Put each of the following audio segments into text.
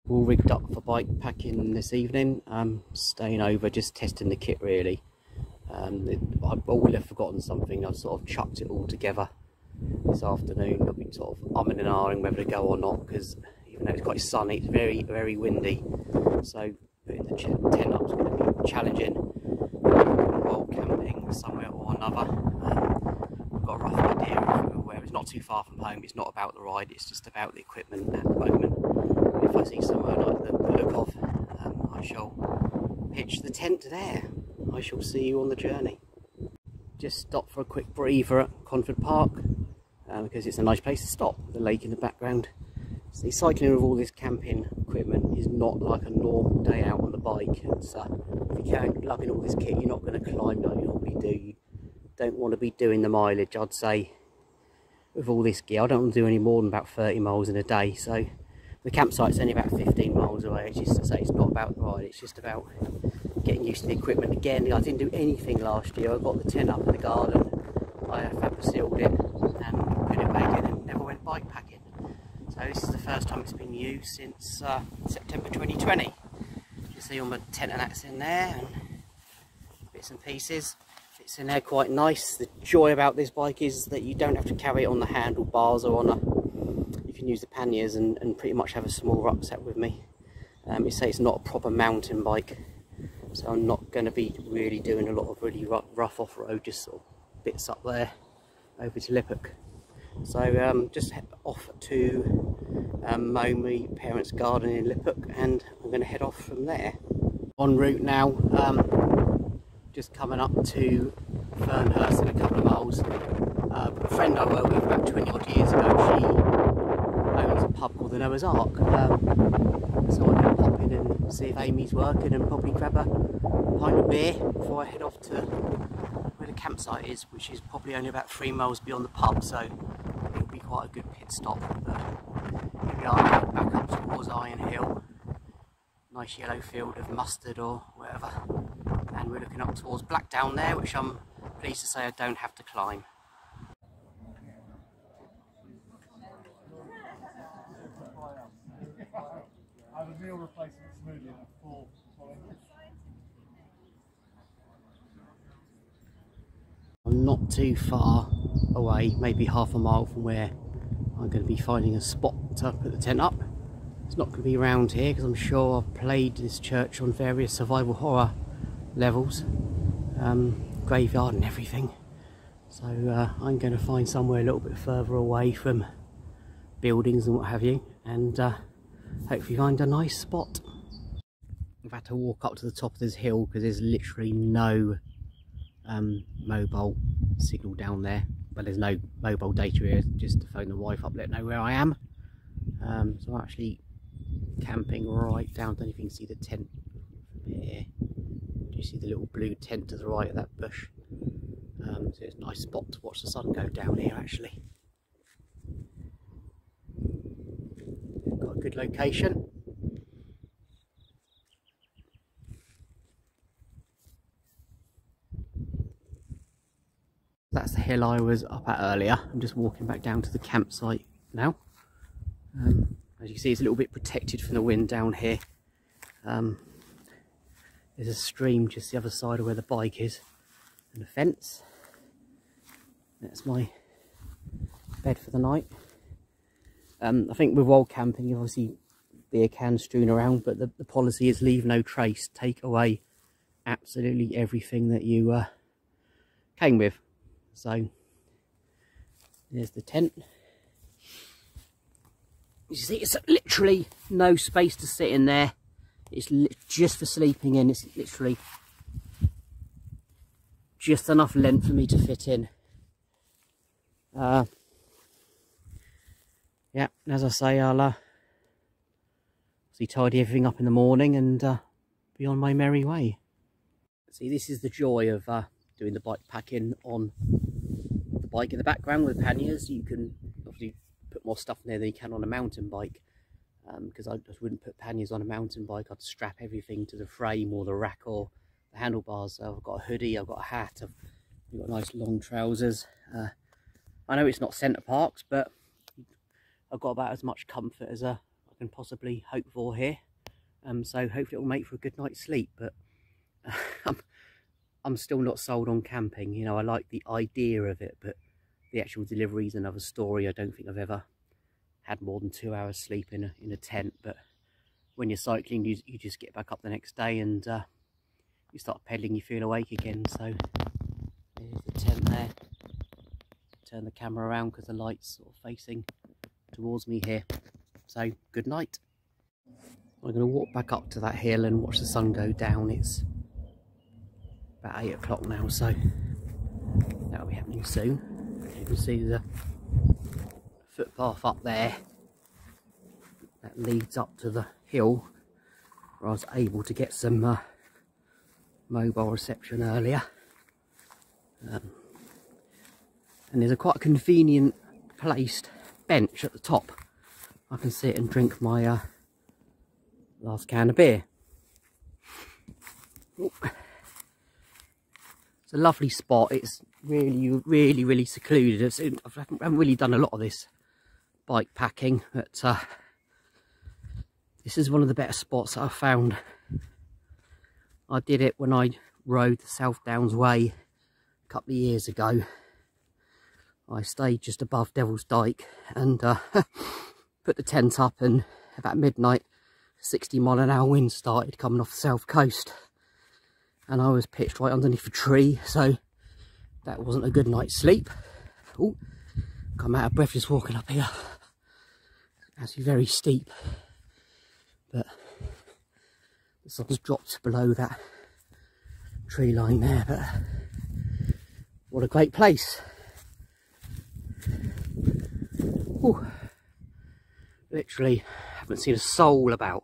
All rigged up for bike packing this evening. Staying over, just testing the kit really. I will have forgotten something. I've sort of chucked it all together this afternoon. I've been sort of umming and ahhing whether to go or not, because even though it's quite sunny, it's very windy. So putting the tent up is going to be challenging. While camping somewhere or another. I've got a rough idea of where. It's not too far from home. It's not about the ride, it's just about the equipment at the moment. If I see somewhere I like the look of, I shall pitch the tent there. I shall see you on the journey. Just stop for a quick breather at Conford Park, because it's a nice place to stop, the lake in the background. See, cycling with all this camping equipment is not like a normal day out on the bike. It's, if you can't lug in all this kit, you're not going to climb like you normally do. You don't want to be doing the mileage, I'd say, with all this gear. I don't want to do any more than about 30 miles in a day. So the campsite's only about 15 miles away. It's just to say, it's not about the ride, it's just about getting used to the equipment. Again, I didn't do anything last year. I got the tent up in the garden, I fabric sealed it and put it back in and never went bike packing. So this is the first time it's been used since September 2020. You see all my tent and that's in there, and bits and pieces. Fits in there quite nice. The joy about this bike is that you don't have to carry it on the handlebars or on a... You can use the panniers and pretty much have a small rucksack with me. You say it's not a proper mountain bike, so I'm not going to be really doing a lot of really rough off-road, just sort of bits up there over to Liphook. So just head off to mow my parents' garden in Liphook, and I'm going to head off from there. En route now, just coming up to Fernhurst in a couple of miles. A friend I worked with about 20 odd years ago, she owns a pub called the Noah's Ark. So I'm going to pop in and see if Amy's working and probably grab a pint of beer before I head off to where the campsite is, which is probably only about 3 miles beyond the pub, so it'll be quite a good pit stop. But here we are, back up towards Iron Hill. Nice yellow field of mustard or whatever, and we're looking up towards Blackdown there, which I'm pleased to say I don't have to climb. I'm not too far away, maybe half a mile from where I'm going to be finding a spot to put the tent up. It's not going to be around here because I'm sure I've played this church on various survival horror levels, graveyard and everything. So I'm going to find somewhere a little bit further away from buildings and what have you, and hopefully find a nice spot. I've had to walk up to the top of this hill because there's literally no mobile signal down there. Well, there's no mobile data here, just to phone the wife up, let her know where I am. So I'm actually camping right down. Don't know if you can see the tent from here. Do you see the little blue tent to the right of that bush? So it's a nice spot to watch the sun go down here actually. Got a good location. That's the hill I was up at earlier. I'm just walking back down to the campsite now. As you can see, it's a little bit protected from the wind down here. There's a stream just the other side of where the bike is, and a fence. That's my bed for the night. I think with wild camping, you obviously beer cans strewn around, but the policy is leave no trace. Take away absolutely everything that you came with. So there's the tent. You see, it's literally no space to sit in there. It's just for sleeping in. It's literally just enough length for me to fit in. Yeah, and as I say, I'll see, tidy everything up in the morning and be on my merry way. See, this is the joy of doing the bike packing on the bike in the background with panniers. You can obviously put more stuff in there than you can on a mountain bike, because I just wouldn't put panniers on a mountain bike. I'd strap everything to the frame or the rack or the handlebars. So I've got a hoodie, I've got a hat, I've got nice long trousers. I know it's not centre parks, but I've got about as much comfort as I can possibly hope for here. So hopefully it will make for a good night's sleep, but I'm still not sold on camping. You know, I like the idea of it, but the actual delivery is another story. I don't think I've ever had more than 2 hours sleep in a tent, but when you're cycling, you just get back up the next day and you start pedaling, you feel awake again. So there's the tent there. Turn the camera around because the light's sort of facing towards me here. So good night. I'm going to walk back up to that hill and watch the sun go down. It's about 8 o'clock now, so that'll be happening soon. You can see the footpath up there that leads up to the hill where I was able to get some mobile reception earlier. And there's a quite convenient placed bench at the top. I can sit and drink my last can of beer. Ooh. It's a lovely spot. It's really secluded. I haven't really done a lot of this bike packing, but this is one of the better spots that I've found. I did it when I rode the South Downs Way a couple of years ago. I stayed just above Devil's Dyke and put the tent up, and about midnight 60-mile-an-hour wind started coming off the south coast and I was pitched right underneath a tree, so that wasn't a good night's sleep. Oh, I'm out of breath just walking up here. It's actually very steep, but the sun's dropped below that tree line there, but what a great place. Ooh. Literally haven't seen a soul about.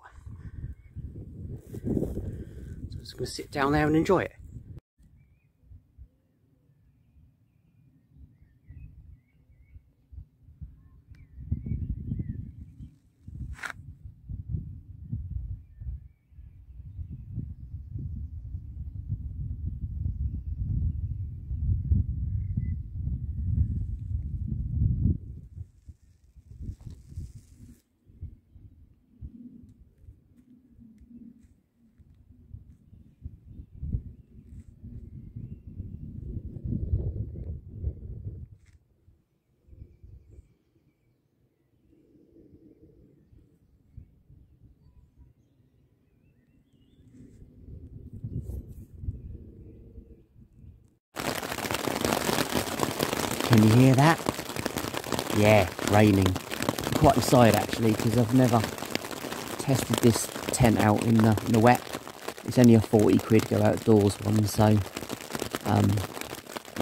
So I'm just going to sit down there and enjoy it. Can you hear that? Yeah, raining. I'm quite excited actually, because I've never tested this tent out in the wet. It's only a 40 quid go outdoors one, so you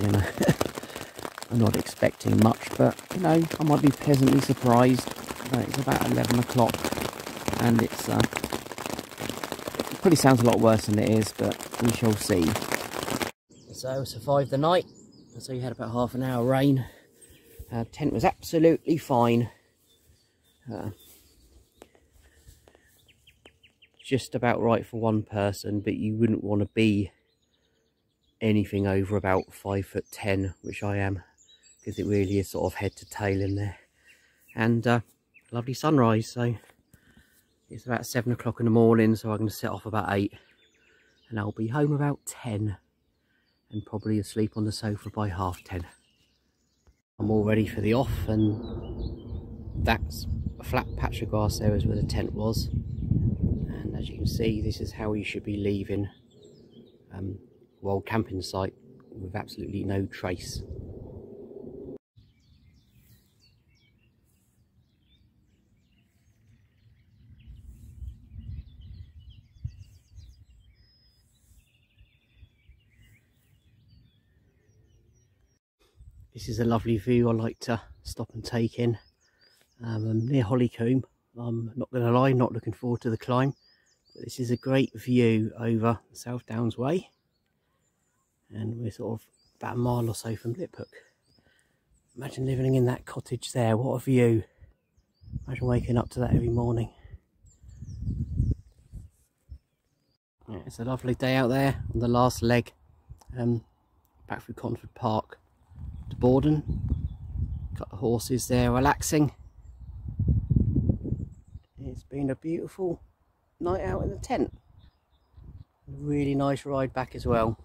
know, I'm not expecting much, but you know, I might be pleasantly surprised. It's about 11 o'clock and it's it probably sounds a lot worse than it is, but we shall see. So survived the night. So you had about half an hour rain. Tent was absolutely fine. Just about right for one person, but you wouldn't want to be anything over about 5'10", which I am, because it really is sort of head to tail in there. And lovely sunrise. So it's about 7 o'clock in the morning, so I'm going to set off about 8 and I'll be home about 10. And probably asleep on the sofa by 10:30. I'm all ready for the off, and that's a flat patch of grass there is where the tent was. And as you can see, this is how you should be leaving wild camping site with absolutely no trace. This is a lovely view I like to stop and take in. I'm near Hollycombe. I'm not going to lie, not looking forward to the climb. But this is a great view over the South Downs Way. And we're sort of about a mile or so from Liphook. Imagine living in that cottage there, what a view. Imagine waking up to that every morning. Yeah, it's a lovely day out there on the last leg. Back through Conford Park to Borden. Got the horses there relaxing. It's been a beautiful night out in the tent. Really nice ride back as well.